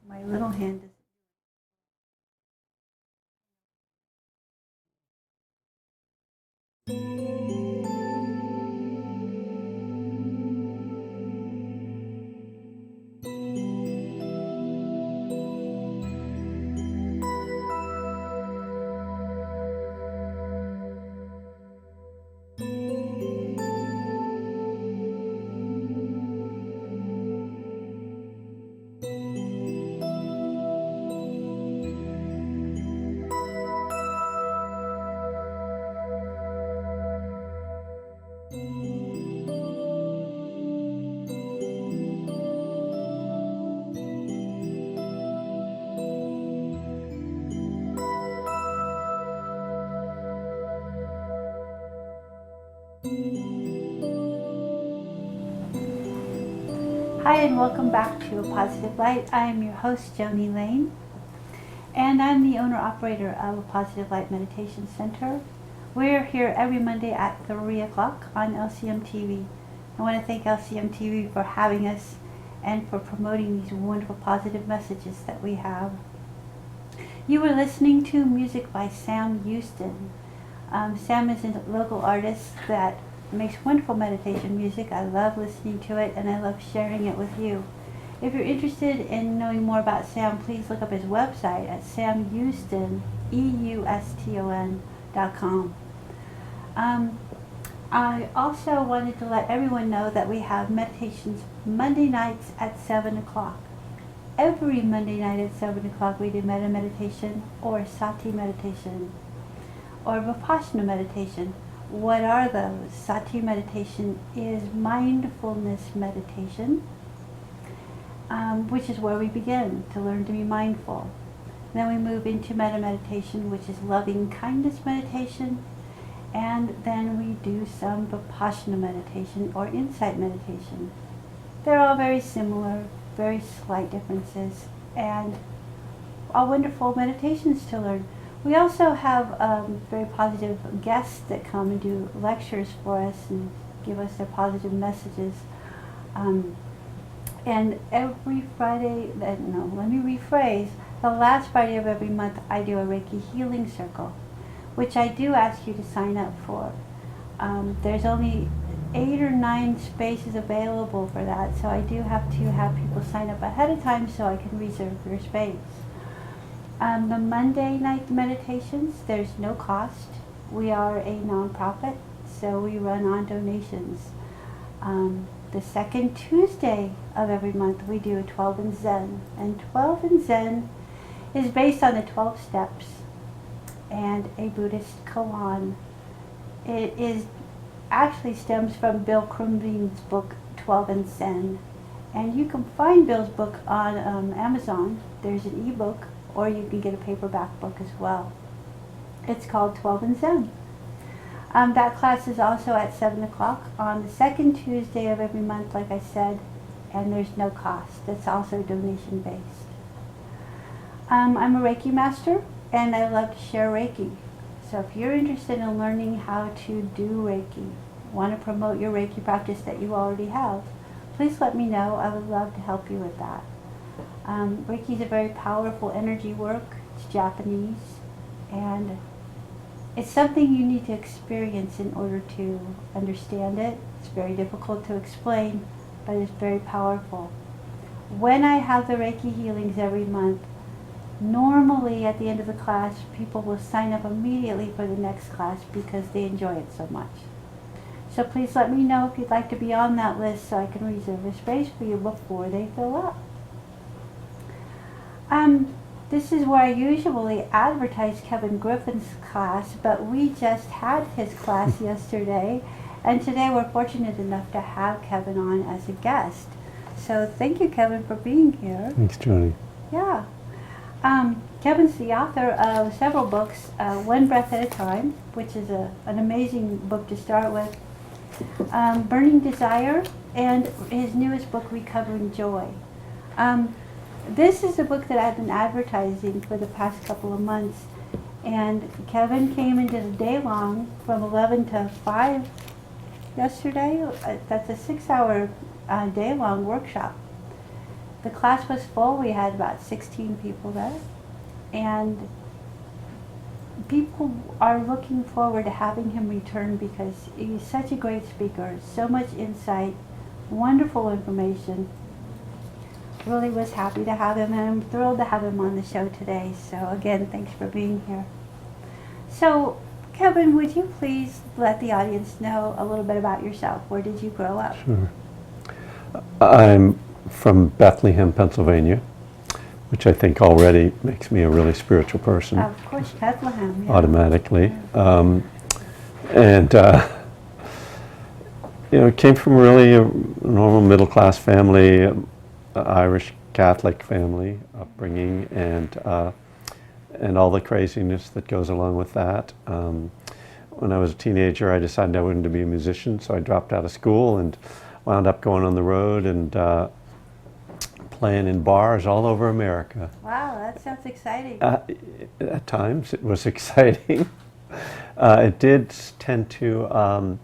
My little hand is. Hi and welcome back to A Positive Light. I am your host, Joni Lane, and I'm the owner-operator of A Positive Light Meditation Center. We're here every Monday at 3 o'clock on LCM TV. I want to thank LCM TV for having us and for promoting these wonderful positive messages that we have. You were listening to music by Sam Houston. Sam is a local artist that makes wonderful meditation music. I love listening to it and I love sharing it with you. If you're interested in knowing more about Sam, please look up his website at samhouston.com. I also wanted to let everyone know that we have meditations Monday nights at 7 o'clock. Every Monday night at 7 o'clock we do metta meditation or sati meditation or vipassana meditation. What are those? Sati meditation is mindfulness meditation, which is where we begin to learn to be mindful. Then we move into metta meditation, which is loving kindness meditation, and then we do some vipassana meditation or insight meditation. They're all very similar, very slight differences, and all wonderful meditations to learn. We also have very positive guests that come and do lectures for us and give us their positive messages. And every Friday, let me rephrase, the last Friday of every month I do a Reiki healing circle, which I do ask you to sign up for. There's only 8 or 9 spaces available for that, so I do have to have people sign up ahead of time so I can reserve your space. The Monday night meditations, there's no cost. We are a nonprofit, so we run on donations. The second Tuesday of every month we do a 12 in Zen. And 12 in Zen is based on the 12 steps and a Buddhist koan. It is actually stems from Bill Krumbien's book 12 in Zen. And you can find Bill's book on Amazon. There's an ebook, or you can get a paperback book as well. It's called 12 in Zen. That class is also at 7 o'clock on the second Tuesday of every month, like I said, and there's no cost. It's also donation based. I'm a Reiki master, and I love to share Reiki. So if you're interested in learning how to do Reiki, want to promote your Reiki practice that you already have, please let me know. I would love to help you with that. Reiki is a very powerful energy work. It's Japanese, and it's something you need to experience in order to understand it. It's very difficult to explain, but it's very powerful. When I have the Reiki healings every month, normally at the end of the class, people will sign up immediately for the next class because they enjoy it so much. So please let me know if you'd like to be on that list so I can reserve a space for you before they fill up. This is where I usually advertise Kevin Griffin's class, but we just had his class yesterday, and today we're fortunate enough to have Kevin on as a guest. So thank you, Kevin, for being here. Thanks, Joni. Yeah. Kevin's the author of several books, One Breath at a Time, which is an amazing book to start with, Burning Desire, and his newest book, Recovering Joy. This is a book that I've been advertising for the past couple of months, and Kevin came and did a day-long from 11 to 5 yesterday. That's a 6-hour day-long workshop. The class was full. We had about 16 people there. And people are looking forward to having him return because he's such a great speaker, so much insight, wonderful information. Really was happy to have him, and I'm thrilled to have him on the show today. So again, thanks for being here. So Kevin, would you please let the audience know a little bit about yourself? Where did you grow up? Sure. I'm from Bethlehem, Pennsylvania, which I think already makes me a really spiritual person. Of course, Bethlehem. Yeah. Automatically. And came from really a normal middle-class family, Irish Catholic family upbringing, and all the craziness that goes along with that. When I was a teenager, I decided I wanted to be a musician, so I dropped out of school and wound up going on the road and playing in bars all over America. Wow, that sounds exciting. At times it was exciting. It did tend to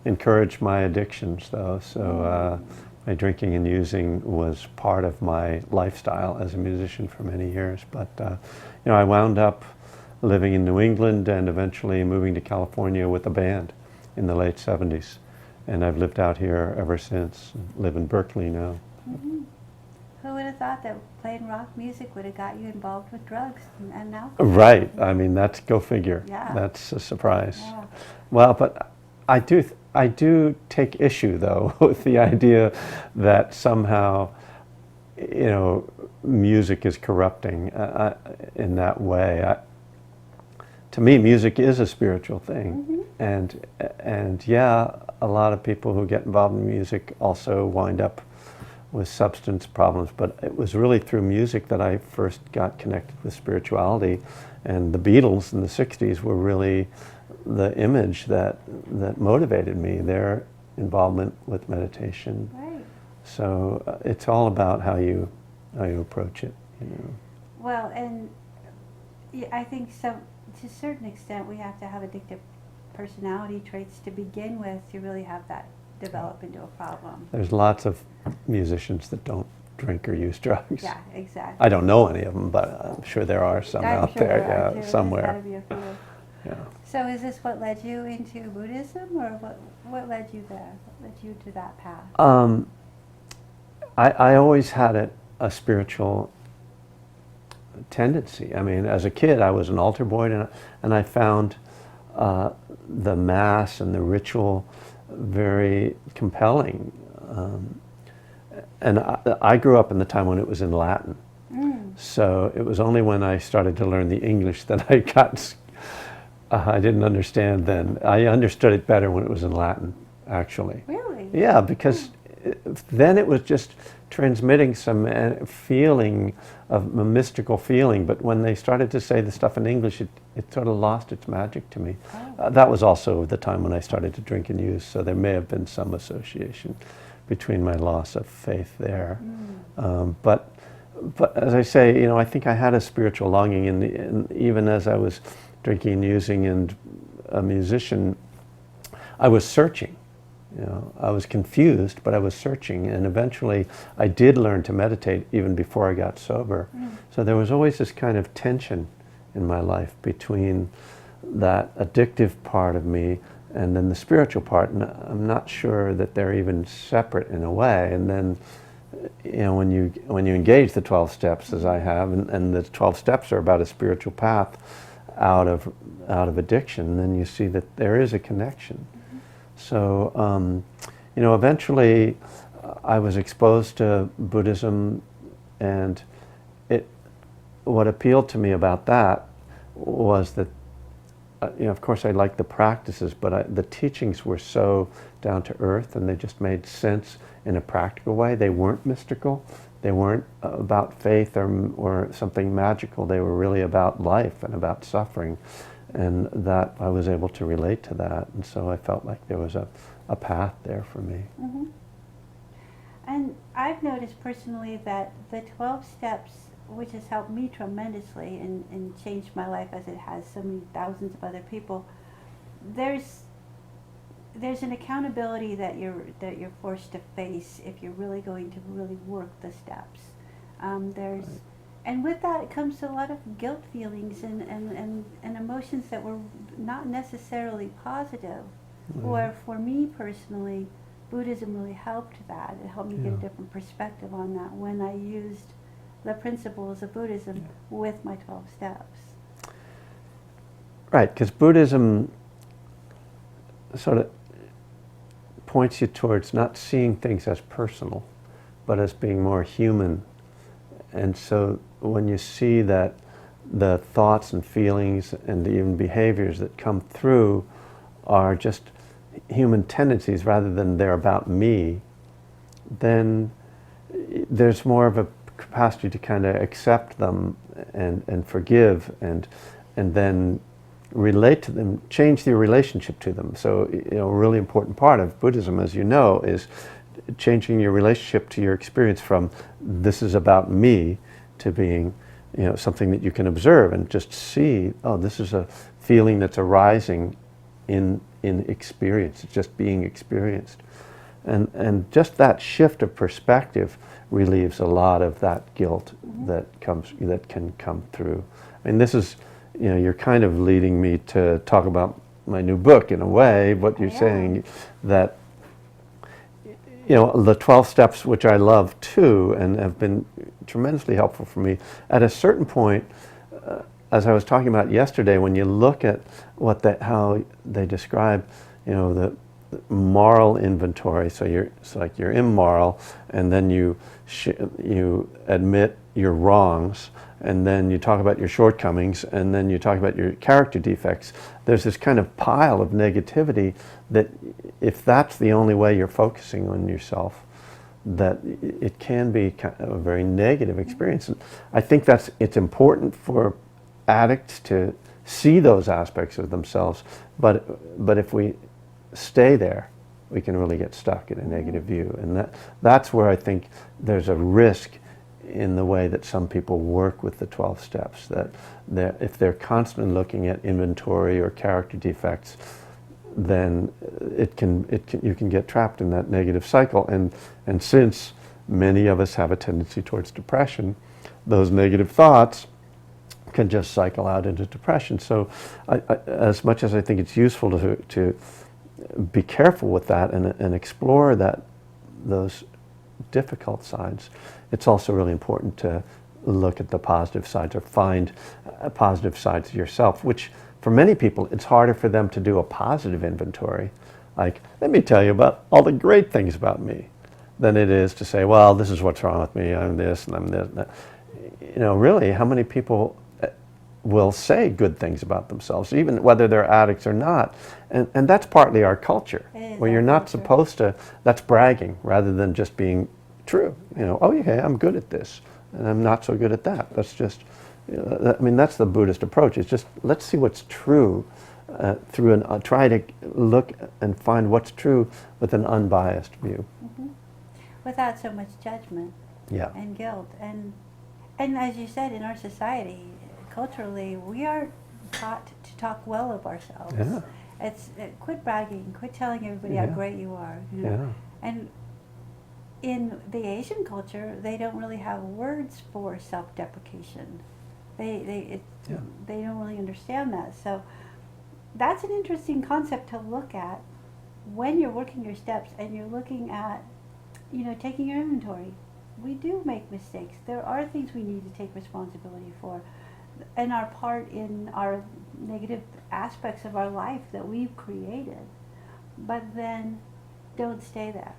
encourage my addictions, though, so my drinking and using was part of my lifestyle as a musician for many years. But I wound up living in New England and eventually moving to California with a band in the late 70s. And I've lived out here ever since, live in Berkeley now. Mm-hmm. Who would have thought that playing rock music would have got you involved with drugs and alcohol? Right, I mean, that's, go figure. Yeah. That's a surprise. Yeah. Well, but I do take issue, though, with the idea that somehow, music is corrupting in that way. To me, music is a spiritual thing, and yeah, a lot of people who get involved in music also wind up with substance problems. But it was really through music that I first got connected with spirituality, and the Beatles in the '60s were really the image that motivated me. Their involvement with meditation. Right. So it's all about how you approach it. Well, and I think so. To a certain extent, we have to have addictive personality traits to begin with to really have that develop into a problem. There's lots of musicians that don't drink or use drugs. Yeah, exactly. I don't know any of them, but I'm sure there are some I'm out sure there, there are, yeah, too. somewhere. There's gotta be a few. Yeah. So is this what led you into Buddhism, or what led you there? What led you to that path? I always had a spiritual tendency. I mean, as a kid, I was an altar boy, and I found the Mass and the ritual very compelling. And I grew up in the time when it was in Latin. So it was only when I started to learn the English that I got, I didn't understand then. I understood it better when it was in Latin, actually. Really? Yeah, because then it was just transmitting some feeling of a mystical feeling, but when they started to say the stuff in English, it sort of lost its magic to me. That was also the time when I started to drink and use, so there may have been some association between my loss of faith there. But as I say, I think I had a spiritual longing, and even as I was drinking and using and a musician, I was searching. I was confused, but I was searching, and eventually I did learn to meditate even before I got sober. So there was always this kind of tension in my life between that addictive part of me and then the spiritual part, and I'm not sure that they're even separate in a way. And then, when you engage the 12 steps, as I have, and the 12 steps are about a spiritual path out of addiction, then you see that there is a connection. So, eventually I was exposed to Buddhism, and what appealed to me about that was that, of course I liked the practices, but the teachings were so down to earth, and they just made sense in a practical way. They weren't mystical. They weren't about faith or something magical. They were really about life and about suffering. And that I was able to relate to that, and so I felt like there was a path there for me. And I've noticed personally that the 12 steps, which has helped me tremendously and changed my life as it has so many thousands of other people, there's an accountability that you're forced to face if you're really going to really work the steps. There's, and with that comes a lot of guilt feelings and emotions that were not necessarily positive. Or for me personally, Buddhism really helped that. It helped me get a different perspective on that when I used the principles of Buddhism with my 12 steps. Right, because Buddhism sort of points you towards not seeing things as personal, but as being more human. And so when you see that the thoughts and feelings and even behaviors that come through are just human tendencies rather than they're about me, then there's more of a capacity to kind of accept them and forgive and then relate to them, change your relationship to them. So, a really important part of Buddhism, as you know, is changing your relationship to your experience from this is about me to being, something that you can observe and just see, oh, this is a feeling that's arising in experience. It's just being experienced. And just that shift of perspective relieves a lot of that guilt that can come through. I mean, this is, you're kind of leading me to talk about my new book in a way, what you're saying, that, the 12 steps, which I love too, and have been tremendously helpful for me, at a certain point, as I was talking about yesterday, when you look at how they describe, the moral inventory, so you're immoral, and then you admit your wrongs, and then you talk about your shortcomings, and then you talk about your character defects. There's this kind of pile of negativity that if that's the only way you're focusing on yourself, that it can be kind of a very negative experience. And I think it's important for addicts to see those aspects of themselves, but if we stay there, we can really get stuck in a negative view. And that's where I think there's a risk in the way that some people work with the 12 steps, that if they're constantly looking at inventory or character defects, then you can get trapped in that negative cycle. And since many of us have a tendency towards depression, those negative thoughts can just cycle out into depression. So as much as I think it's useful to be careful with that and explore those difficult sides, it's also really important to look at the positive sides or find positive sides of yourself, which for many people it's harder for them to do a positive inventory, like, let me tell you about all the great things about me, than it is to say, well, this is what's wrong with me, I'm this and I'm this and that. Really, how many people will say good things about themselves, even whether they're addicts or not? And that's partly our culture, where you're not supposed to, that's bragging rather than just being true. Oh yeah, I'm good at this, and I'm not so good at that. That's just, that's the Buddhist approach. It's just, let's see what's true try to look and find what's true with an unbiased view. Without so much judgment and guilt. And as you said, in our society, culturally, we are taught to talk well of ourselves. Yeah. It's quit bragging, quit telling everybody how great you are. And in the Asian culture, they don't really have words for self-deprecation. They don't really understand that. So that's an interesting concept to look at when you're working your steps and you're looking at, taking your inventory. We do make mistakes. There are things we need to take responsibility for, and our part in our negative aspects of our life that we've created. But then don't stay there.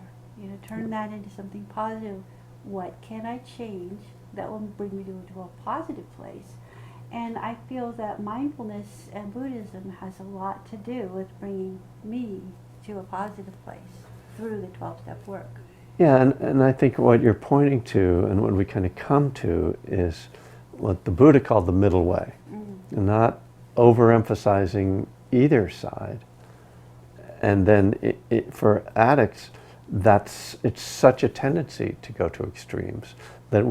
Turn that into something positive. What can I change that will bring me to a positive place? And I feel that mindfulness and Buddhism has a lot to do with bringing me to a positive place through the 12-step work. Yeah, and I think what you're pointing to and what we kind of come to is what the Buddha called the middle way. And not overemphasizing either side. And then for addicts, it's such a tendency to go to extremes that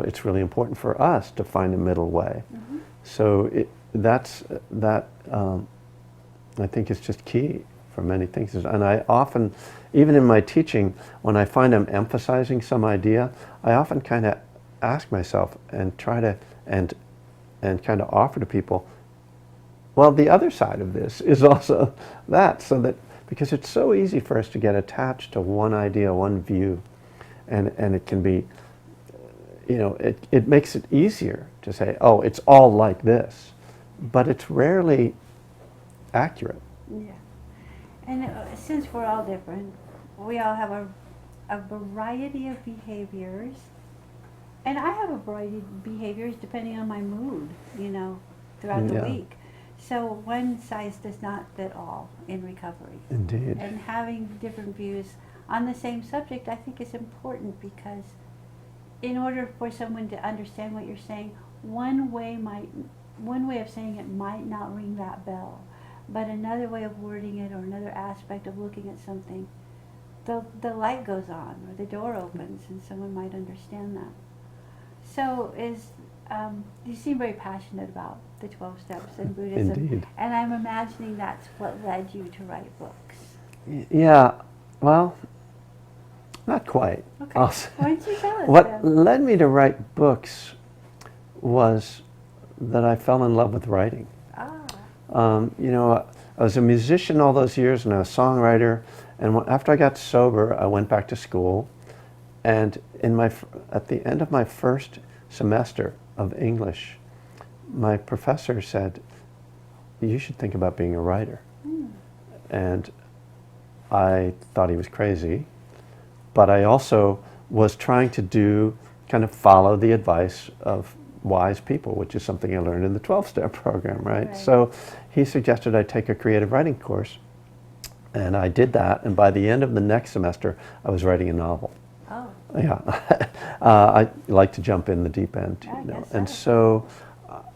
it's really important for us to find a middle way. So I think it's just key for many things. And I often, even in my teaching, when I find I'm emphasizing some idea, I often kind of ask myself and try to, and kind of offer to people, well, the other side of this is also that, so that, because it's so easy for us to get attached to one idea, one view, and it can be, it makes it easier to say, oh, it's all like this, but it's rarely accurate. Yeah. And since we're all different, we all have a variety of behaviors. And I have a variety of behaviors depending on my mood, throughout the Yeah. week. So one size does not fit all in recovery. Indeed. And having different views on the same subject, I think, is important, because in order for someone to understand what you're saying, one way of saying it might not ring that bell, but another way of wording it, or another aspect of looking at something, the light goes on, or the door opens, and someone might understand that. So you seem very passionate about the 12 steps in Buddhism. Indeed. And I'm imagining that's what led you to write books. Yeah, well, not quite. Okay. I'll say. Why don't you tell us What then? led me to write books was that I fell in love with writing. Ah. I was a musician all those years and a songwriter, and after I got sober, I went back to school, and at the end of my first semester of English, my professor said, you should think about being a writer. And I thought he was crazy, but I also was trying to kind of follow the advice of wise people, which is something I learned in the 12-step program, right? So he suggested I take a creative writing course, and I did that, and by the end of the next semester, I was writing a novel. Oh. Yeah, I like to jump in the deep end, I guess and so. so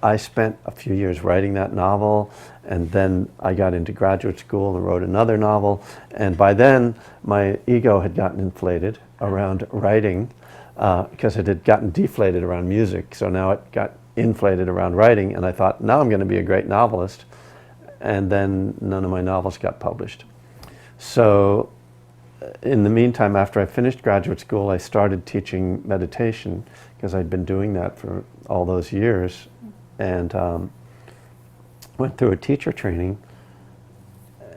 I spent a few years writing that novel, and then I got into graduate school and wrote another novel, and by then my ego had gotten inflated around writing, because it had gotten deflated around music, so now it got inflated around writing, and I thought, now I'm going to be a great novelist, and then none of my novels got published. So in the meantime, after I finished graduate school, I started teaching meditation, because I'd been doing that for all those years, and went through a teacher training.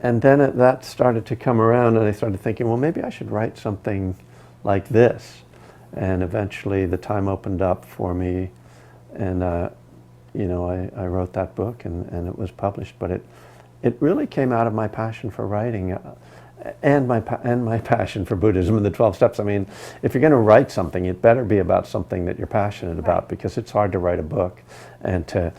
And then that started to come around, and I started thinking, well, maybe I should write something like this. And eventually the time opened up for me, and I wrote that book, and it was published. But it really came out of my passion for writing, and my passion for Buddhism and the 12 steps. I mean, if you're going to write something, it better be about something that you're passionate about, because it's hard to write a book, and to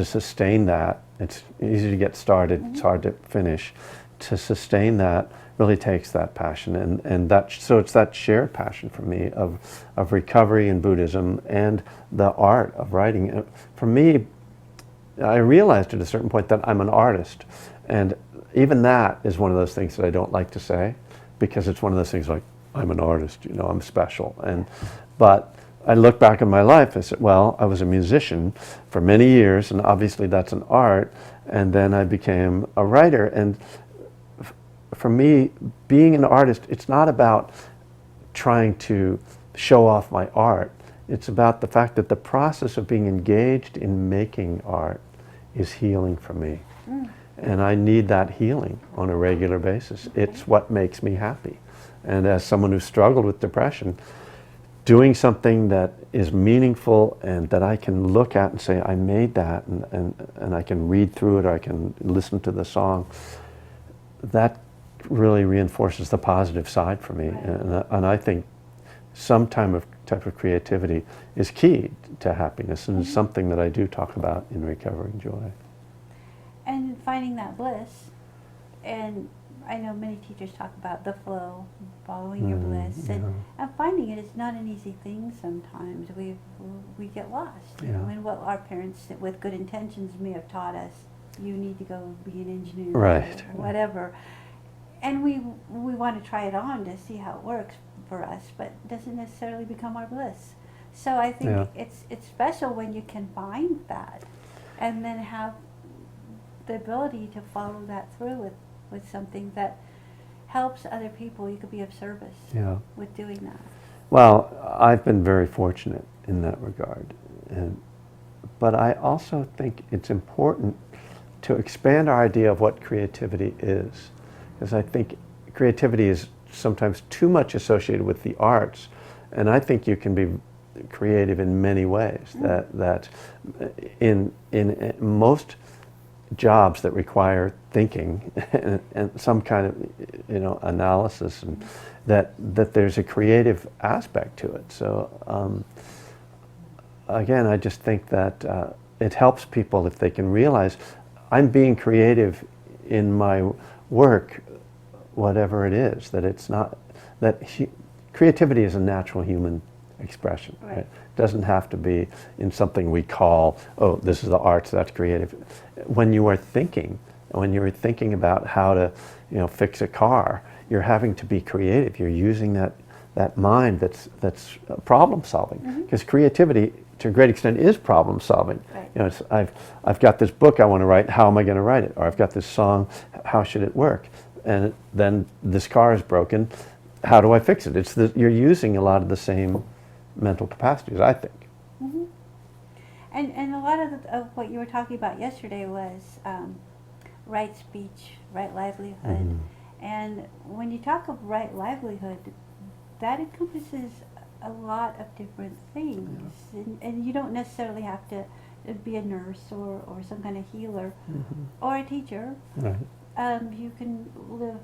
sustain that. It's easy to get started, it's hard to finish. To sustain that really takes that passion, so it's that shared passion for me of recovery in Buddhism and the art of writing. For me, I realized at a certain point that I'm an artist, and even that is one of those things that I don't like to say, because it's one of those things like, I'm an artist, I'm special. But I look back in my life, I said, well, I was a musician for many years, and obviously that's an art, and then I became a writer. And for me, being an artist, it's not about trying to show off my art. It's about the fact that the process of being engaged in making art is healing for me. And I need that healing on a regular basis. It's what makes me happy. And as someone who struggled with depression, doing something that is meaningful and that I can look at and say, I made that, and I can read through it, or I can listen to the song, that really reinforces the positive side for me. And I think some type of creativity is key to happiness, and it's something that I do talk about in Recovering Joy. And finding that bliss, and I know many teachers talk about the flow, following your bliss, and finding it is not an easy thing sometimes. We get lost, in what our parents with good intentions may have taught us. You need to go be an engineer, right, or whatever. And we want to try it on to see how it works for us, but it doesn't necessarily become our bliss. So I think it's special when you can find that, and then have the ability to follow that through with something that helps other people. You could be of service with doing that. Well, I've been very fortunate in that regard. But I also think it's important to expand our idea of what creativity is. Because I think creativity is sometimes too much associated with the arts. And I think you can be creative in many ways. That in most jobs that require thinking and some kind of analysis, and that there's a creative aspect to it. So again, I just think that it helps people if they can realize I'm being creative in my work, whatever it is. That it's not that creativity is a natural human expression. Right. It doesn't have to be in something we call, oh, this is the arts, that's creative. When you are thinking about how to, fix a car, you're having to be creative. You're using that mind that's problem solving. Because creativity, to a great extent, is problem solving. Right. I've got this book I want to write. How am I going to write it? Or I've got this song. How should it work? And then this car is broken. How do I fix it? You're using a lot of the same mental capacities, I think. Mm-hmm. And a lot of what you were talking about yesterday was right speech, right livelihood. Mm-hmm. And when you talk of right livelihood, that encompasses a lot of different things. Yeah. And you don't necessarily have to be a nurse or some kind of healer or a teacher. Right. You can live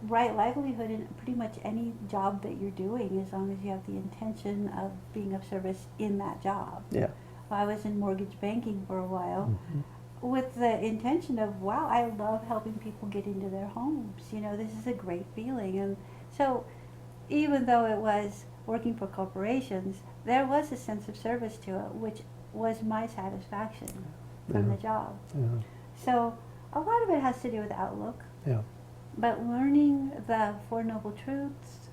right livelihood in pretty much any job that you're doing, as long as you have the intention of being of service in that job. Yeah. Well, I was in mortgage banking for a while with the intention of, wow, I love helping people get into their homes. This is a great feeling. And so even though it was working for corporations, there was a sense of service to it, which was my satisfaction from the job. Yeah. So a lot of it has to do with outlook. Yeah. But learning the Four Noble Truths,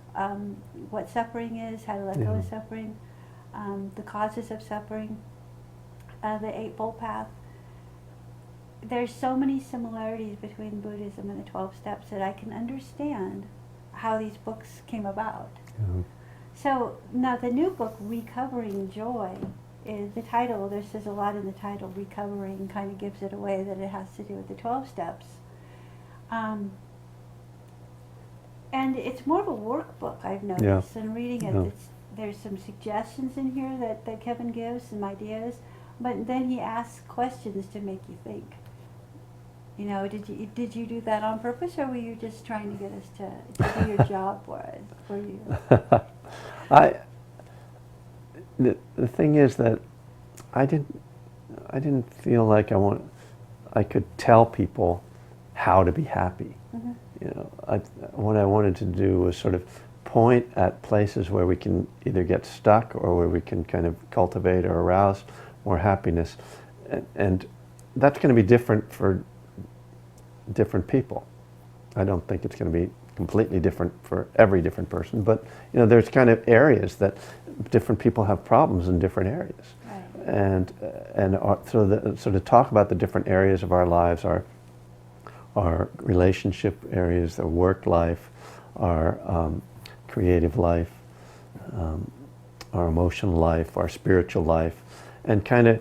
what suffering is, how to let go of suffering, the causes of suffering, the Eightfold Path. There's so many similarities between Buddhism and the 12 Steps that I can understand how these books came about. Yeah. So now the new book, Recovering Joy, is the title. There's a lot in the title. Recovering kind of gives it away that it has to do with the 12 Steps. And it's more of a workbook, I've noticed, and reading it. There's some suggestions in here that Kevin gives, some ideas, but then he asks questions to make you think. Did you do that on purpose, or were you just trying to get us to do your job for you? The thing is that I didn't feel like I could tell people how to be happy. Mm-hmm. What I wanted to do was sort of point at places where we can either get stuck or where we can kind of cultivate or arouse more happiness. And that's going to be different for different people. I don't think it's going to be completely different for every different person, but there's kind of areas that different people have problems in different areas. Right. So to talk about the different areas of our lives, our relationship areas, our work life, our creative life, our emotional life, our spiritual life, and kind of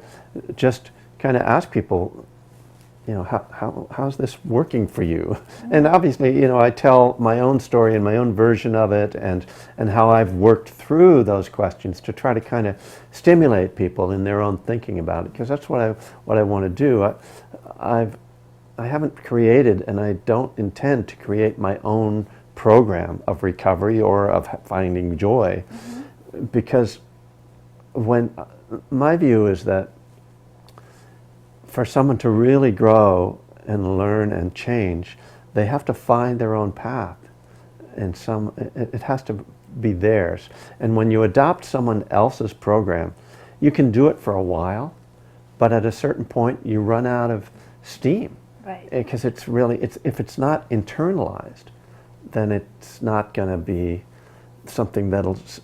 ask people, how's this working for you? Mm-hmm. And obviously, I tell my own story and my own version of it, and how I've worked through those questions to try to kind of stimulate people in their own thinking about it, because that's what I want to do. I haven't created, and I don't intend to create my own program of recovery or of finding joy, because my view is that for someone to really grow and learn and change, they have to find their own path, and it has to be theirs. And when you adopt someone else's program, you can do it for a while, but at a certain point you run out of steam. Right. Because if it's not internalized, then it's not going to be something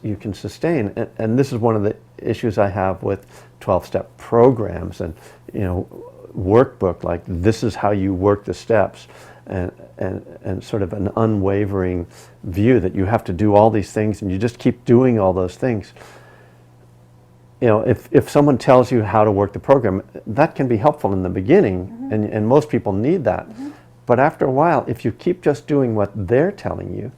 you can sustain. And this is one of the issues I have with 12-step programs and workbook, like this is how you work the steps. and sort of an unwavering view that you have to do all these things and you just keep doing all those things. You know, if someone tells you how to work the program, that can be helpful in the beginning, and most people need that. But after a while, if you keep just doing what they're telling you,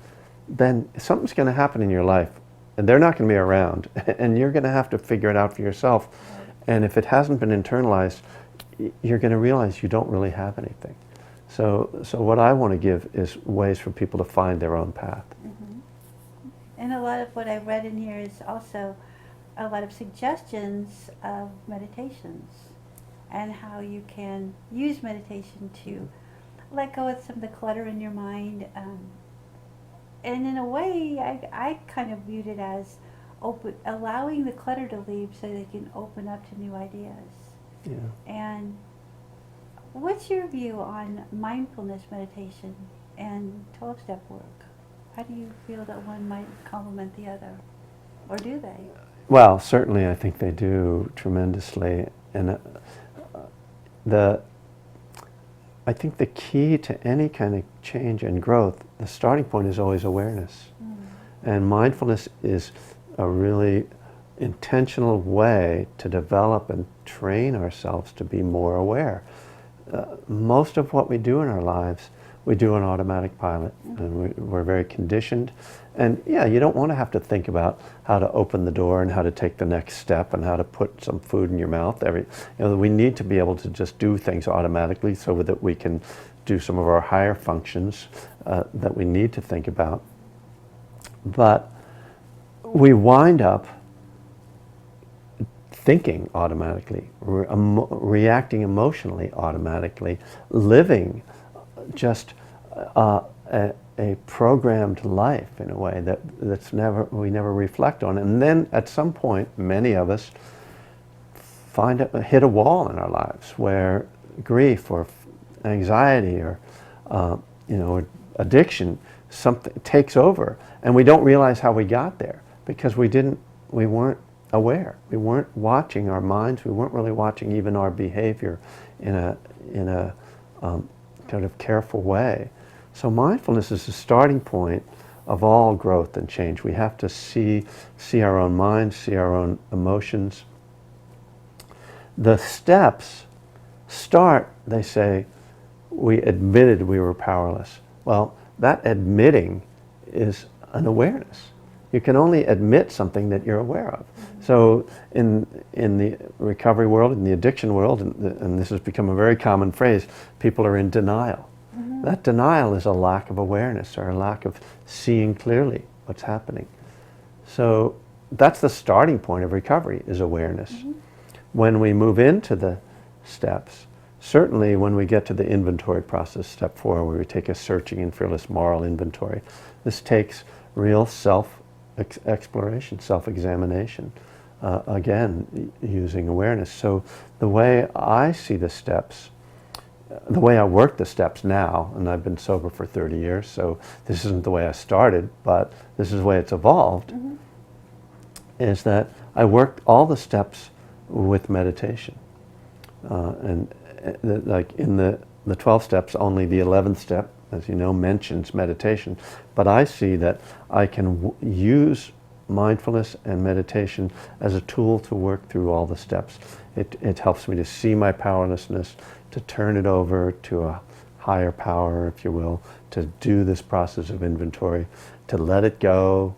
then something's going to happen in your life, and they're not going to be around, and you're going to have to figure it out for yourself. And if it hasn't been internalized, you're going to realize you don't really have anything. So what I want to give is ways for people to find their own path. And a lot of what I read in here is also a lot of suggestions of meditations and how you can use meditation to let go of some of the clutter in your mind. And in a way, I kind of viewed it as allowing the clutter to leave so they can open up to new ideas. Yeah. And what's your view on mindfulness meditation and 12-step work? How do you feel that one might complement the other? Or do they? Well, certainly I think they do tremendously. And I think the key to any kind of change and growth, the starting point is always awareness. And mindfulness is a really intentional way to develop and train ourselves to be more aware. Most of what we do in our lives, we do on automatic pilot, and we're very conditioned. And yeah, you don't want to have to think about how to open the door and how to take the next step and how to put some food in your mouth. We need to be able to just do things automatically so that we can do some of our higher functions that we need to think about. But we wind up thinking automatically, reacting emotionally automatically, living just a programmed life in a way we never reflect on. And then at some point, many of us hit a wall in our lives where grief or anxiety or or addiction something takes over, and we don't realize how we got there because we weren't aware. We weren't watching our minds. We weren't really watching even our behavior in a kind of careful way. So mindfulness is the starting point of all growth and change. We have to see our own minds, see our own emotions. The steps start, they say, we admitted we were powerless. Well, that admitting is an awareness. You can only admit something that you're aware of. So in the recovery world, in the addiction world, and this has become a very common phrase, people are in denial. That denial is a lack of awareness or a lack of seeing clearly what's happening. So that's the starting point of recovery, is awareness. When we move into the steps, certainly when we get to the inventory process, step 4, where we take a searching and fearless moral inventory, this takes real self-exploration, self-examination, again, using awareness. So the way I see the steps, the way I work the steps now, and I've been sober for 30 years, so this isn't the way I started, but this is the way it's evolved, is that I work all the steps with meditation. Like in the 12 steps, only the 11th step, as you know, mentions meditation. But I see that I can use mindfulness and meditation as a tool to work through all the steps. It helps me to see my powerlessness, to turn it over to a higher power, if you will, to do this process of inventory, to let it go,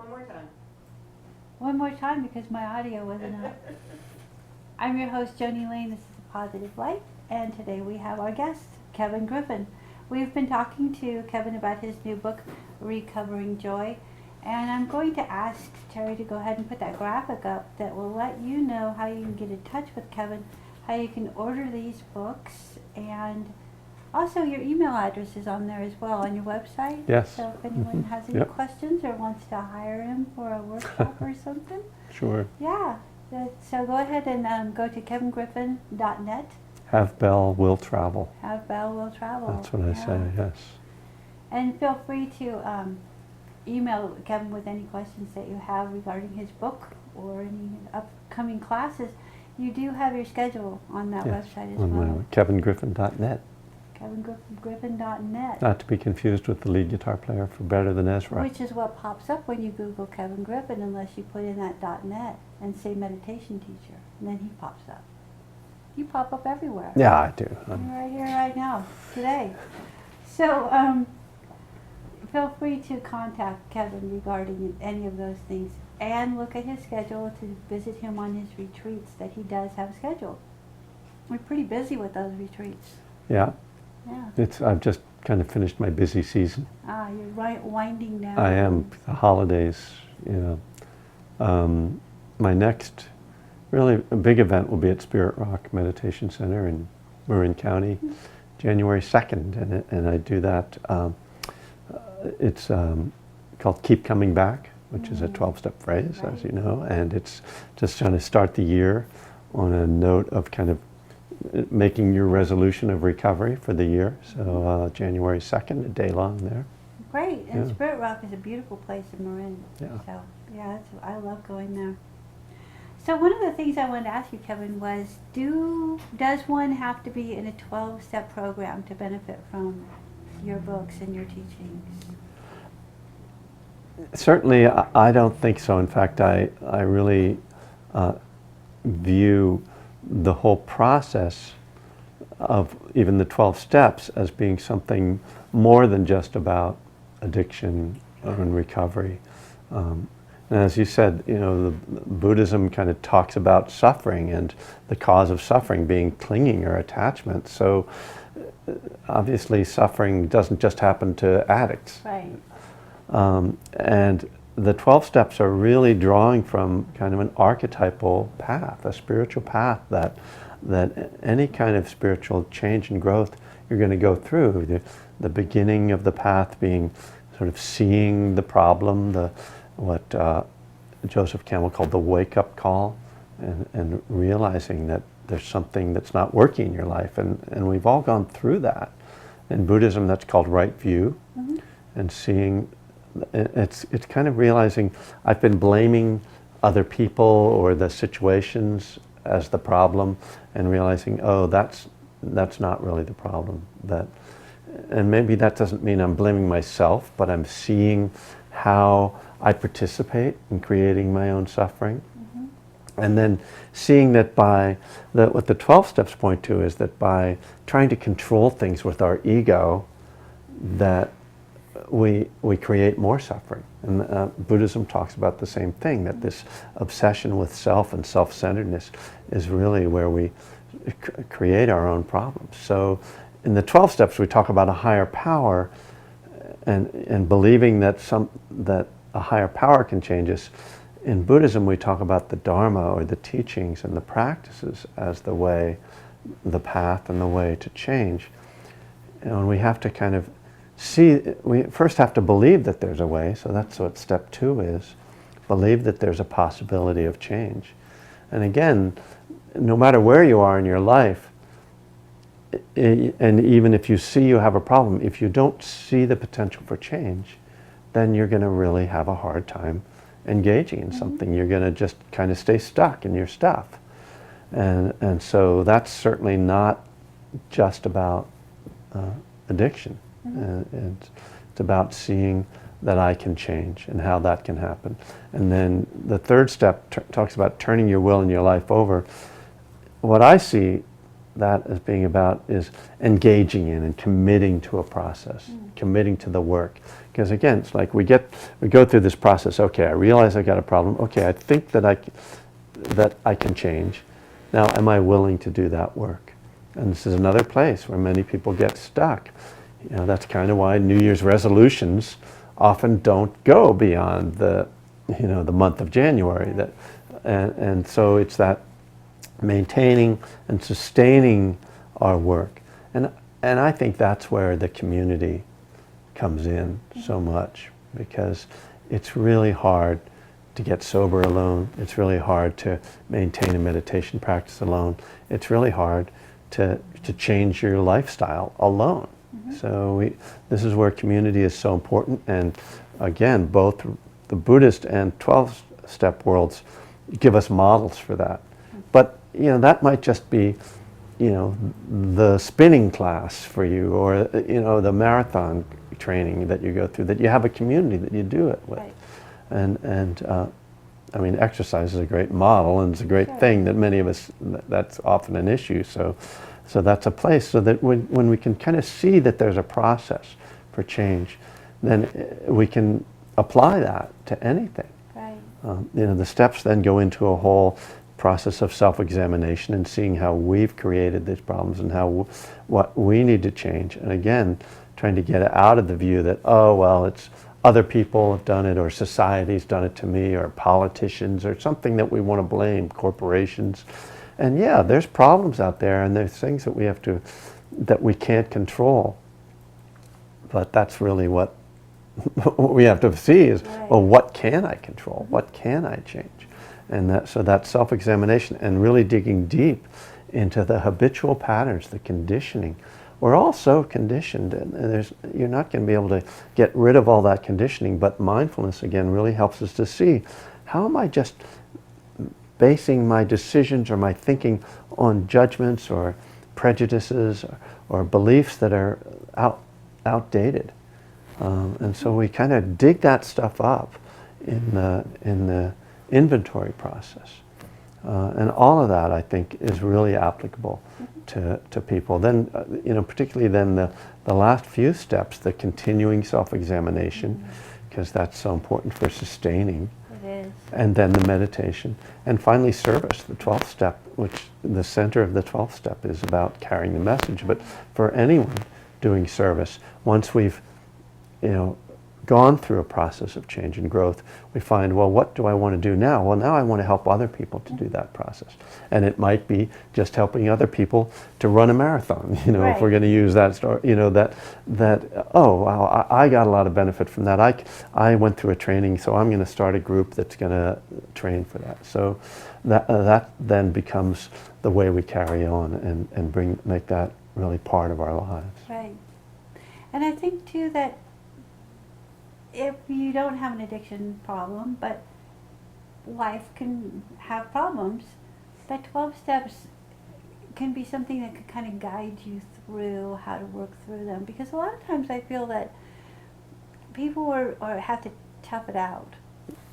one more time. One more time because my audio wasn't up. I'm your host, Joni Lane. This is Positive Light, and today we have our guest, Kevin Griffin. We've been talking to Kevin about his new book, Recovering Joy, and I'm going to ask Terry to go ahead and put that graphic up that will let you know how you can get in touch with Kevin, how you can order these books, and also your email address is on there as well on your website. Yes. So if anyone has any Yep. questions or wants to hire him for a workshop or something, Sure. yeah. So go ahead and go to kevingriffin.net. Have Bell, will travel. Have Bell will travel. That's what I say, yes. And feel free to email Kevin with any questions that you have regarding his book or any upcoming classes. You do have your schedule on that Yes, website as on well. my kevingriffin.net. KevinGriffin.net. Not to be confused with the lead guitar player for Better Than Ezra. Which is what pops up when you Google Kevin Griffin, unless you put in that .net and say meditation teacher, and then he pops up. You pop up everywhere. Yeah, I do. You're right here, right now, today. So feel free to contact Kevin regarding any of those things, and look at his schedule to visit him on his retreats that he does have scheduled. We're pretty busy with those retreats. Yeah, Yeah. I've just kind of finished my busy season. You're right, winding down. I am. The holidays, you know. My next really big event will be at Spirit Rock Meditation Center in Marin County, January 2nd, and I do that. It's called Keep Coming Back, which is a 12-step phrase, as you know, and it's just trying to start the year on a note of kind of making your resolution of recovery for the year. So January 2nd, a day long there. Great, and Yeah. Spirit Rock is a beautiful place in Marin. Yeah. So yeah, I love going there. So one of the things I wanted to ask you, Kevin, was does one have to be in a 12-step program to benefit from your books and your teachings? Certainly, I don't think so. In fact, I really view the whole process of even the 12 steps as being something more than just about addiction and recovery. And as you said, you know, Buddhism kind of talks about suffering and the cause of suffering being clinging or attachment. So obviously suffering doesn't just happen to addicts. Right. And the 12 steps are really drawing from kind of an archetypal path, a spiritual path that any kind of spiritual change and growth you're going to go through. The beginning of the path being sort of seeing the problem, what Joseph Campbell called the wake-up call, and realizing that there's something that's not working in your life. And we've all gone through that. In Buddhism, that's called right view, and seeing. It's kind of realizing I've been blaming other people or the situations as the problem, and realizing, oh, that's not really the problem. And maybe that doesn't mean I'm blaming myself, but I'm seeing how I participate in creating my own suffering. And then seeing that what the 12 steps point to is that by trying to control things with our ego, that we create more suffering. And Buddhism talks about the same thing, that this obsession with self and self-centeredness is really where we create our own problems. So in the 12 steps we talk about a higher power and believing that a higher power can change us. In Buddhism we talk about the Dharma, or the teachings and the practices, as the path and the way to change. And we have to kind of we first have to believe that there's a way, so that's what step 2 is. Believe that there's a possibility of change. And again, no matter where you are in your life, and even if you see you have a problem, if you don't see the potential for change, then you're going to really have a hard time engaging in something. You're going to just kind of stay stuck in your stuff. And so that's certainly not just about addiction. It's about seeing that I can change and how that can happen. And then the third step talks about turning your will and your life over. What I see that as being about is engaging in and committing to a process, committing to the work, Because again, it's like we go through this process. Okay, I realize I got a problem. Okay, I think that I can change. Now, am I willing to do that work? And this is another place where many people get stuck. You know, that's kind of why New Year's resolutions often don't go beyond the month of January. And so it's that maintaining and sustaining our work. And I think that's where the community comes in so much, because it's really hard to get sober alone. It's really hard to maintain a meditation practice alone. It's really hard to change your lifestyle alone. So this is where community is so important. And again, both the Buddhist and 12-step worlds give us models for that. But that might just be the spinning class for you, or the marathon training that you go through, that you have a community that you do it with. Right. And I mean, exercise is a great model, and it's a great thing that many of us, that's often an issue. So that's a place, so that when we can kind of see that there's a process for change, then we can apply that to anything. Right. The steps then go into a whole process of self-examination and seeing how we've created these problems and what we need to change. And again, trying to get out of the view that, oh, well, it's other people have done it, or society's done it to me, or politicians, or something that we want to blame, corporations. And yeah, there's problems out there, and there's things that we can't control. But that's really what we have to see is, well, what can I control? What can I change? And so that self-examination and really digging deep into the habitual patterns, the conditioning. We're all so conditioned, and you're not going to be able to get rid of all that conditioning, but mindfulness, again, really helps us to see, how am I just basing my decisions or my thinking on judgments or prejudices or beliefs that are outdated. And so we kind of dig that stuff up in the inventory process. And all of that, I think, is really applicable to people. Then, particularly then the last few steps, the continuing self-examination, because that's so important for sustaining. It is. And then the meditation. And finally service, the 12th step, which the center of the 12th step is about carrying the message. But for anyone doing service, once we've, gone through a process of change and growth, we find, well, what do I want to do now? Well, now I want to help other people to do that process. And it might be just helping other people to run a marathon, if we're going to use that story, oh, wow, I got a lot of benefit from that. I went through a training, so I'm going to start a group that's going to train for that. So that then becomes the way we carry on and make that really part of our lives. Right. And I think, too, that if you don't have an addiction problem, but life can have problems, that 12 steps can be something that could kind of guide you through how to work through them. Because a lot of times I feel that people have to tough it out,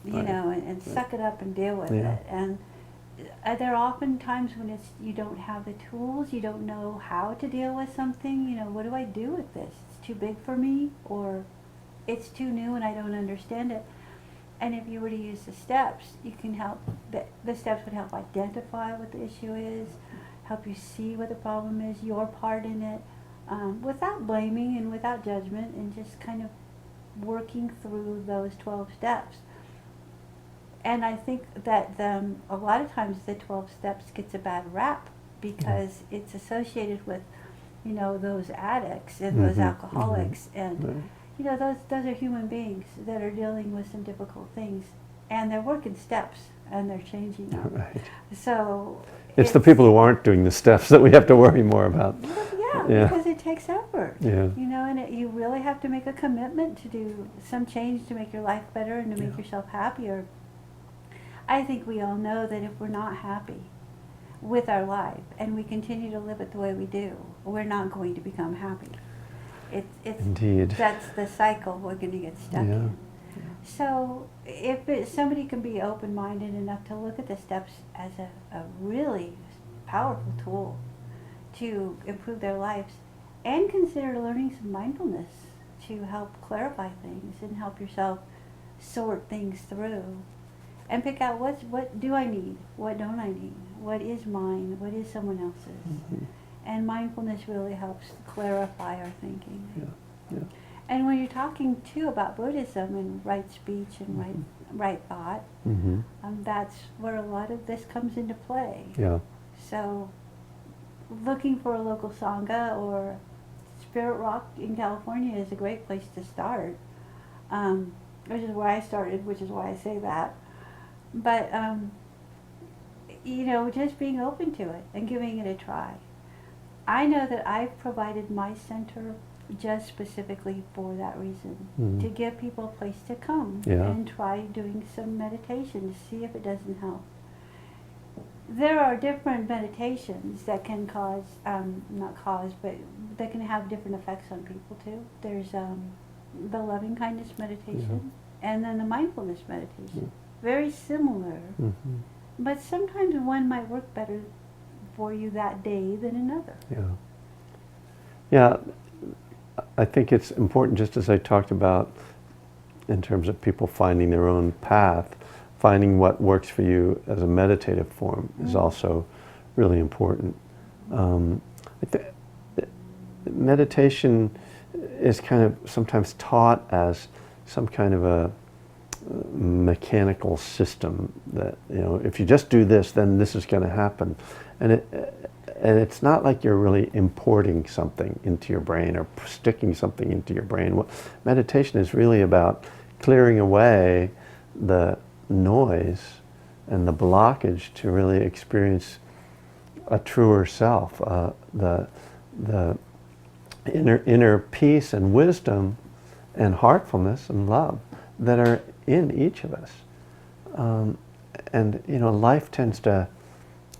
and suck it up and deal with it. And there are often times when you don't have the tools, you don't know how to deal with something. What do I do with this? It's too big for me, or it's too new and I don't understand it. And if you were to use the steps, you can help. The steps would help identify what the issue is, help you see what the problem is, your part in it, without blaming and without judgment, and just kind of working through those 12 steps. And I think that a lot of times the 12 steps gets a bad rap because it's associated with, those addicts and those alcoholics and those are human beings that are dealing with some difficult things, and they're working steps and they're changing them. Right. So it's the people who aren't doing the steps that we have to worry more about. Yeah, because it takes effort. Yeah. And you really have to make a commitment to do some change to make your life better and to make yourself happier. I think we all know that if we're not happy with our life and we continue to live it the way we do, we're not going to become happy. Indeed. That's the cycle we're going to get stuck in. So if somebody can be open-minded enough to look at the steps as a really powerful tool to improve their lives, and consider learning some mindfulness to help clarify things and help yourself sort things through and pick out what do I need, what don't I need, what is mine, what is someone else's. And mindfulness really helps clarify our thinking. Yeah. And when you're talking too about Buddhism and right speech and right thought, that's where a lot of this comes into play. Yeah. So looking for a local sangha or Spirit Rock in California is a great place to start, which is where I started, which is why I say that. But, just being open to it and giving it a try. I know that I've provided my center just specifically for that reason, to give people a place to come and try doing some meditation to see if it doesn't help. There are different meditations that can cause, but that can have different effects on people too. There's the loving kindness meditation and then the mindfulness meditation. Very similar, but sometimes one might work better for you that day than another. Yeah, I think it's important, just as I talked about in terms of people finding their own path, finding what works for you as a meditative form is also really important. Meditation is kind of sometimes taught as some kind of a mechanical system that, if you just do this, then this is going to happen. And it's not like you're really importing something into your brain or sticking something into your brain. Meditation is really about clearing away the noise and the blockage to really experience a truer self, the inner peace and wisdom and heartfulness and love that are in each of us. Life tends to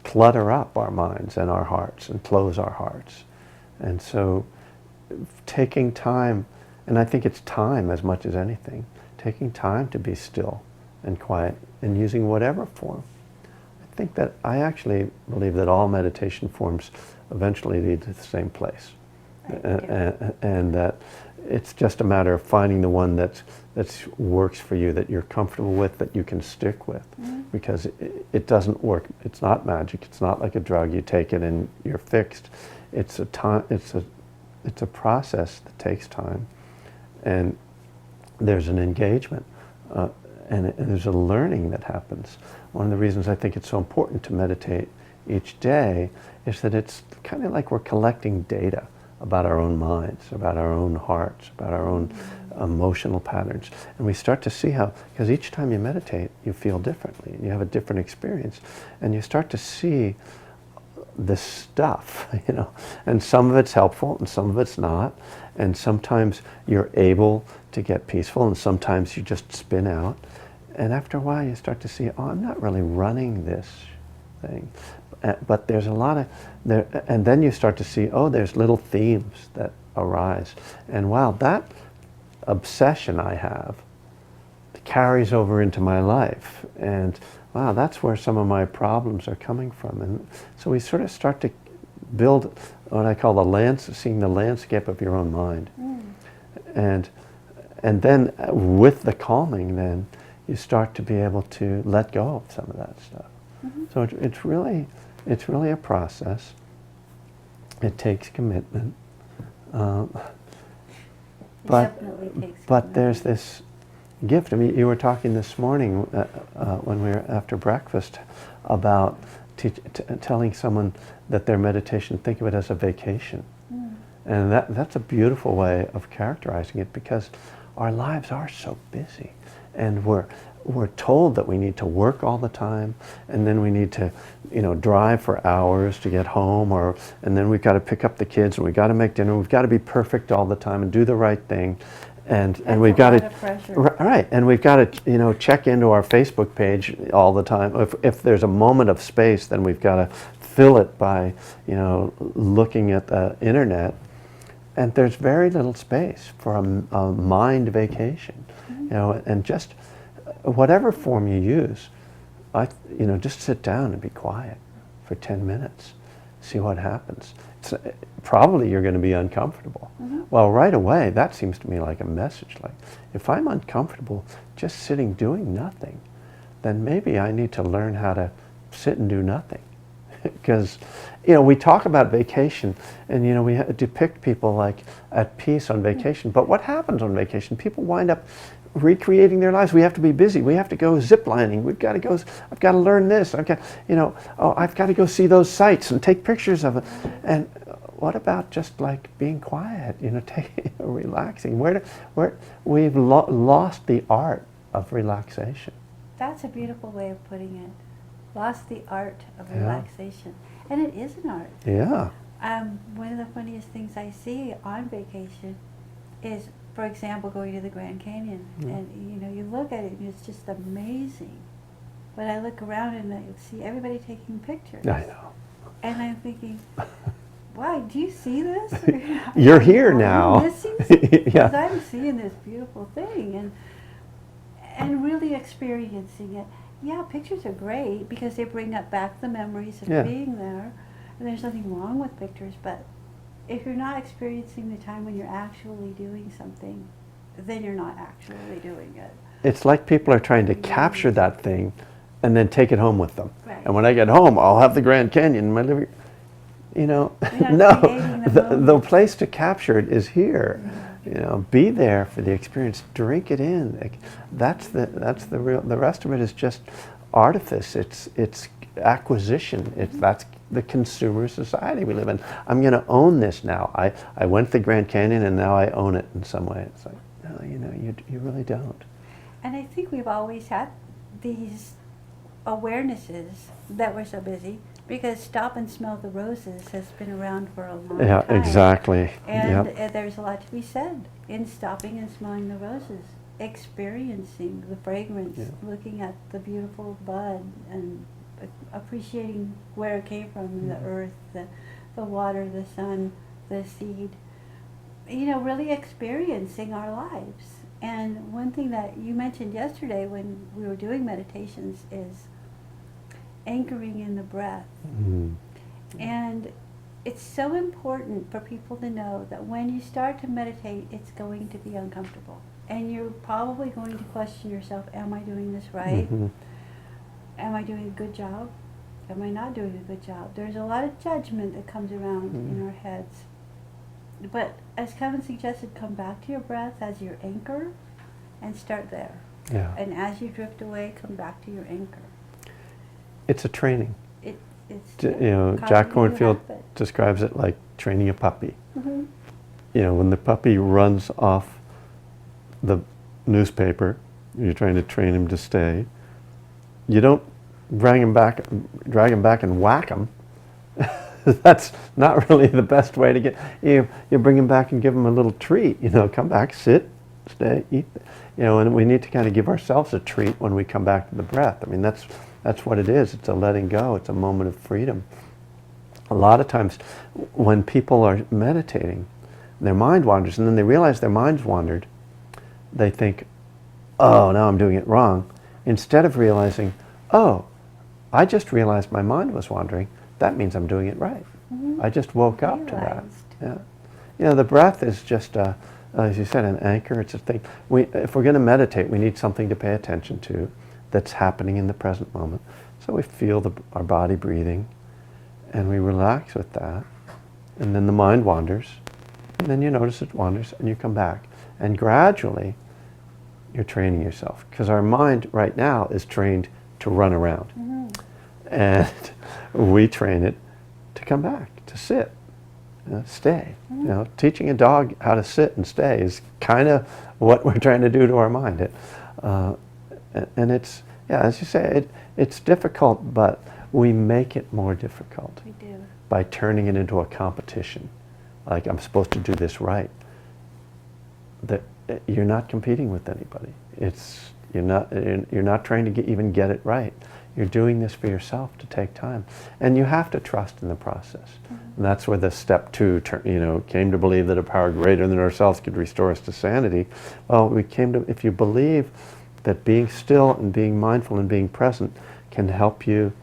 clutter up our minds and our hearts and close our hearts. And so taking time, and I think it's time as much as anything, taking time to be still and quiet and using whatever form. I actually believe that all meditation forms eventually lead to the same place. And that it's just a matter of finding the one that works for you, that you're comfortable with, that you can stick with. Because it doesn't work. It's not magic. It's not like a drug. You take it and you're fixed. It's a process that takes time, and there's an engagement, and there's a learning that happens. One of the reasons I think it's so important to meditate each day is that it's kind of like we're collecting data about our own minds, about our own hearts, about our own emotional patterns. And we start to see how, because each time you meditate, you feel differently, and you have a different experience, and you start to see this stuff, and some of it's helpful and some of it's not, and sometimes you're able to get peaceful and sometimes you just spin out, and after a while you start to see, I'm not really running this thing. But there's a lot of, and then you start to see, there's little themes that arise. And wow, that obsession I have carries over into my life. And wow, that's where some of my problems are coming from. And so we sort of start to build what I call seeing the landscape of your own mind. And then with the calming, then you start to be able to let go of some of that stuff. So it's really a process. It takes commitment. But there's this gift. I mean, you were talking this morning when we were after breakfast about telling someone that their meditation, think of it as a vacation. And that's a beautiful way of characterizing it, because our lives are so busy. And we're told that we need to work all the time, and then we need to, drive for hours to get home, and then we've got to pick up the kids, and we've got to make dinner. We've got to be perfect all the time and do the right thing, and we've got to right, and we've got to check into our Facebook page all the time. If there's a moment of space, then we've got to fill it by looking at the internet, and there's very little space for a mind vacation, and just whatever form you use, just sit down and be quiet for 10 minutes. see what happens. Probably you're going to be uncomfortable. Well, right away, that seems to me like a message. Like, if I'm uncomfortable just sitting doing nothing, then maybe I need to learn how to sit and do nothing. Because, we talk about vacation, and, we depict people like at peace on vacation. But what happens on vacation? People wind up recreating their lives. We have to be busy. We have to go ziplining. We've got to go. I've got to learn this. I've got, I've got to go see those sites and take pictures of it. And what about just like being quiet? Relaxing. Where we've lost the art of relaxation. That's a beautiful way of putting it. Lost the art of relaxation. And it is an art. Yeah. One of the funniest things I see on vacation is, for example, going to the Grand Canyon. And, you look at it and it's just amazing. But I look around and I see everybody taking pictures. I know. And I'm thinking, wow, do you see this? You're here now. Because I'm seeing this beautiful thing and really experiencing it. Yeah, pictures are great because they bring up back the memories of being there. And there's nothing wrong with pictures, but if you're not experiencing the time when you're actually doing something, then you're not actually doing it. It's like people are trying to capture that thing and then take it home with them. Right. And when I get home, I'll have the Grand Canyon in my living room. No, the place to capture it is here. Be there for the experience. Drink it in. That's the real. The rest of it is just artifice. It's acquisition. That's the consumer society we live in. I'm going to own this now. I went to the Grand Canyon and now I own it in some way. It's like, no, you really don't. And I think we've always had these awarenesses that we're so busy, because stop and smell the roses has been around for a long time. Yeah, exactly. And there's a lot to be said in stopping and smelling the roses, experiencing the fragrance, looking at the beautiful bud and appreciating where it came from, the earth, the water, the sun, the seed. Really experiencing our lives. And one thing that you mentioned yesterday when we were doing meditations is anchoring in the breath. And it's so important for people to know that when you start to meditate, it's going to be uncomfortable. And you're probably going to question yourself, am I doing this right? Am I doing a good job? Am I not doing a good job? There's a lot of judgment that comes around in our heads. But as Kevin suggested, come back to your breath as your anchor and start there. Yeah. And as you drift away, come back to your anchor. It's a training. It's Jack Kornfield describes it like training a puppy. When the puppy runs off the newspaper, you're trying to train him to stay. You don't drag him back and whack him. That's not really the best way to get. You bring him back and give him a little treat. Come back, sit, stay, eat. And we need to kind of give ourselves a treat when we come back to the breath. I mean, that's what it is. It's a letting go. It's a moment of freedom. A lot of times when people are meditating, their mind wanders, and then they realize their mind's wandered. They think, oh, now I'm doing it wrong. Instead of realizing, oh, I just realized my mind was wandering. That means I'm doing it right. I just woke up to that. Yeah. The breath is just, as you said, an anchor. It's a thing. If we're going to meditate, we need something to pay attention to that's happening in the present moment. So we feel our body breathing, and we relax with that. And then the mind wanders, and then you notice it wanders, and you come back. And gradually, you're training yourself. Because our mind right now is trained to run around. And we train it to come back, to sit, stay. Teaching a dog how to sit and stay is kind of what we're trying to do to our mind. And it's, as you say, it's difficult, but we make it more difficult. We do. By turning it into a competition. Like, I'm supposed to do this right. That you're not competing with anybody. You're not trying to even get it right. You're doing this for yourself to take time. And you have to trust in the process. And that's where the step 2, came to believe that a power greater than ourselves could restore us to sanity. Well, if you believe that being still and being mindful and being present can help you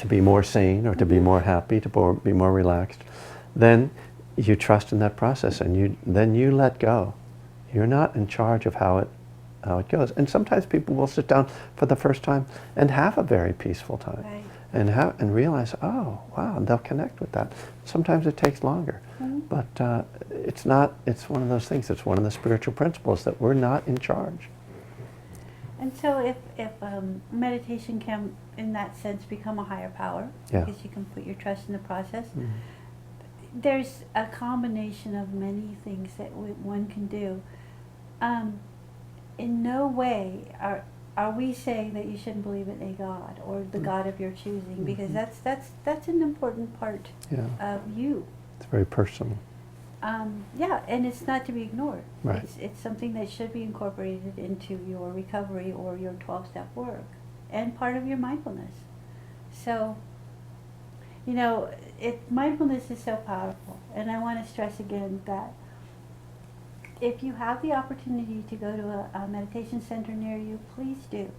to be more sane or to be more happy, to be more relaxed, then you trust in that process, and then you let go. You're not in charge of how it goes. And sometimes people will sit down for the first time and have a very peaceful time, Right. and realize, oh wow, and they'll connect with that. Sometimes it takes longer, but it's one of those things. It's one of the spiritual principles that we're not in charge. And so if meditation can, in that sense, become a higher power, Yeah. because you can put your trust in the process, Mhm. there's a combination of many things that one can do. In no way are we saying that you shouldn't believe in a God or the God of your choosing, because that's an important part Yeah. of you. It's very personal. Yeah, and it's not to be ignored. Right. It's something that should be incorporated into your recovery or your 12-step work, and part of your mindfulness. So, mindfulness is so powerful, and I want to stress again that if you have the opportunity to go to a meditation center near you, please do.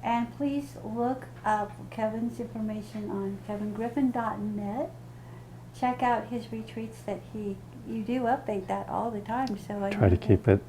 And please look up Kevin's information on kevingriffin.net. Check out his retreats that you do update that all the time. So I Try know to keep it.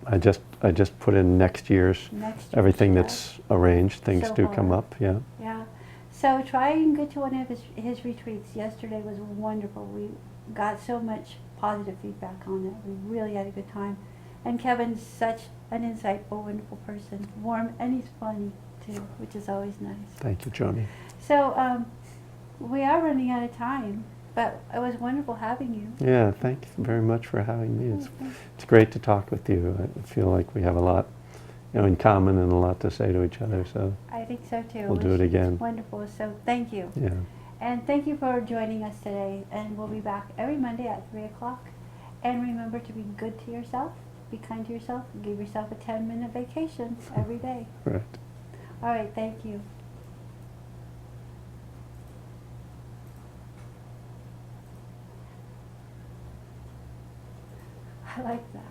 I just put in next year's everything that's arranged. Things so do come far. up. Yeah. Yeah. So try and get to one of his retreats. Yesterday was wonderful. We got so much positive feedback on it. We really had a good time. And Kevin's such an insightful, wonderful person. Warm, and he's funny too, which is always nice. Thank you, Joni. So we are running out of time, but it was wonderful having you. Yeah, thank you very much for having me. It's great to talk with you. I feel like we have a lot, in common and a lot to say to each other. So I think so too. We'll do it again. Wonderful. So thank you. yeah, And thank you for joining us today. And we'll be back every Monday at 3 o'clock. And remember to be good to yourself, be kind to yourself, and give yourself a 10-minute vacation every day. right. All right, thank you. I like that.